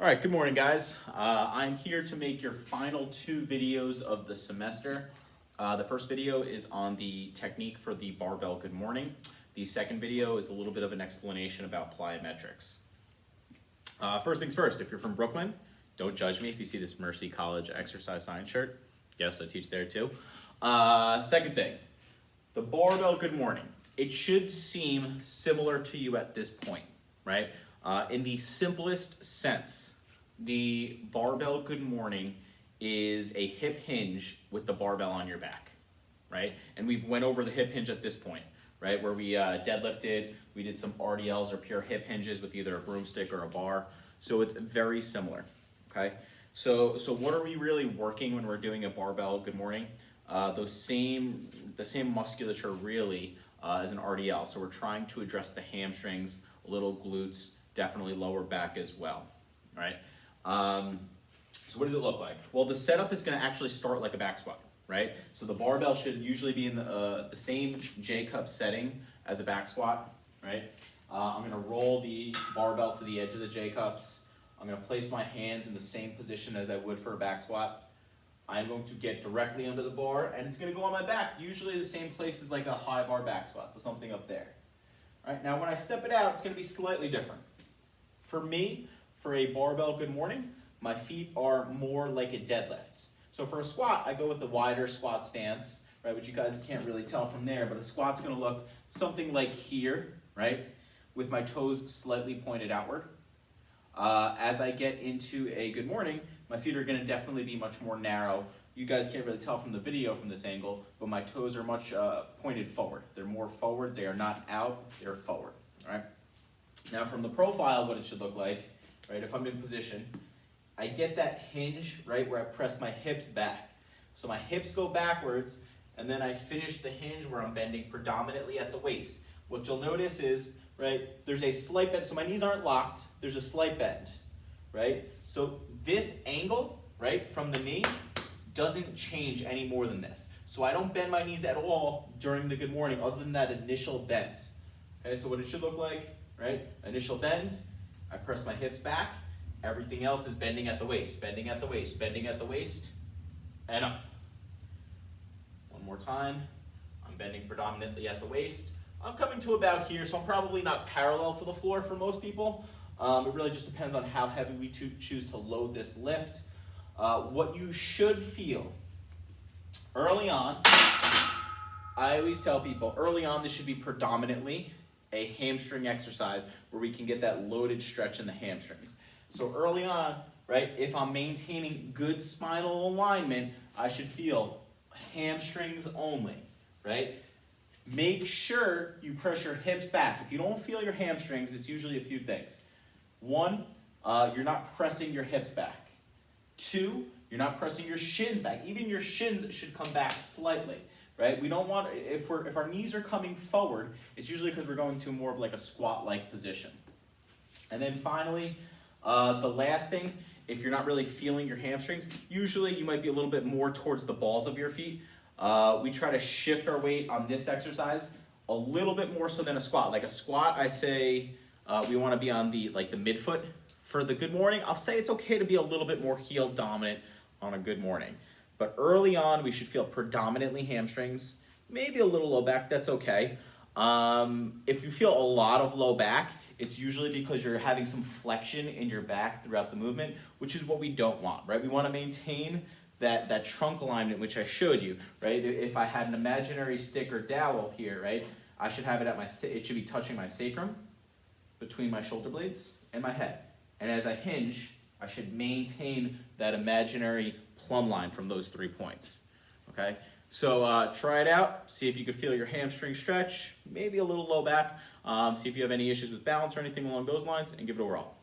All right, good morning, guys. I'm here to make your final two videos of the semester. The first video is on the technique for the barbell good morning. The second video is a little bit of an explanation about plyometrics. First things first, if you're from Brooklyn, don't judge me if you see this Mercy College exercise science shirt. Yes, I teach there too. Second thing, the barbell good morning. It should seem similar to you at this point, right? In the simplest sense, the barbell good morning is a hip hinge with the barbell on your back, right? And we've went over the hip hinge at this point, right? Where we deadlifted, we did some RDLs or pure hip hinges with either a broomstick or a bar. So it's very similar, okay? So what are we really working when we're doing a barbell good morning? The same musculature really as an RDL. So we're trying to address the hamstrings, little glutes, definitely lower back as well, right? So what does it look like? Well, the setup is going to actually start like a back squat, right? So the barbell should usually be in the same J-cup setting as a back squat, right? I'm going to roll the barbell to the edge of the J-cups. I'm going to place my hands in the same position as I would for a back squat. I'm going to get directly under the bar, and it's going to go on my back, usually the same place as like a high bar back squat, so something up there. All right, now when I step it out, it's going to be slightly different. For me, for a barbell good morning, my feet are more like a deadlift. So for a squat, I go with a wider squat stance, right, which you guys can't really tell from there, but a squat's going to look something like here, right, with my toes slightly pointed outward. As I get into a good morning, my feet are going to definitely be much more narrow. You guys can't really tell from the video from this angle, but my toes are much pointed forward. They're more forward. They are not out. They're forward, all right? Now from the profile, what it should look like, right, if I'm in position, I get that hinge, right, where I press my hips back. So my hips go backwards, and then I finish the hinge where I'm bending predominantly at the waist. What you'll notice is, right, there's a slight bend, so my knees aren't locked, there's a slight bend, right? So this angle, right, from the knee doesn't change any more than this. So I don't bend my knees at all during the good morning other than that initial bend. Okay, so what it should look like, right, initial bend, I press my hips back, everything else is bending at the waist, bending at the waist, bending at the waist, and up. One more time, I'm bending predominantly at the waist. I'm coming to about here, so I'm probably not parallel to the floor for most people. It really just depends on how heavy we choose to load this lift. What you should feel early on, I always tell people, early on this should be predominantly a hamstring exercise where we can get that loaded stretch in the hamstrings. So early on, right, if I'm maintaining good spinal alignment, I should feel hamstrings only, right? Make sure you press your hips back. If you don't feel your hamstrings, it's usually a few things. One, you're not pressing your hips back. Two, you're not pressing your shins back. Even your shins should come back slightly, right? We don't want, if our knees are coming forward, it's usually because we're going to more of like a squat-like position. And then finally, the last thing, if you're not really feeling your hamstrings, usually you might be a little bit more towards the balls of your feet. We try to shift our weight on this exercise a little bit more so than a squat. Like a squat, I say we want to be on the midfoot. For the good morning, I'll say it's okay to be a little bit more heel dominant on a good morning. But early on, we should feel predominantly hamstrings, maybe a little low back, that's okay. If you feel a lot of low back, it's usually because you're having some flexion in your back throughout the movement, which is what we don't want, right? We want to maintain that trunk alignment, which I showed you, right? If I had an imaginary stick or dowel here, right, I should have it it should be touching my sacrum, between my shoulder blades, and my head. And as I hinge, I should maintain that imaginary plumb line from those 3 points, okay? So try it out, see if you can feel your hamstring stretch, maybe a little low back, see if you have any issues with balance or anything along those lines, and give it a whirl.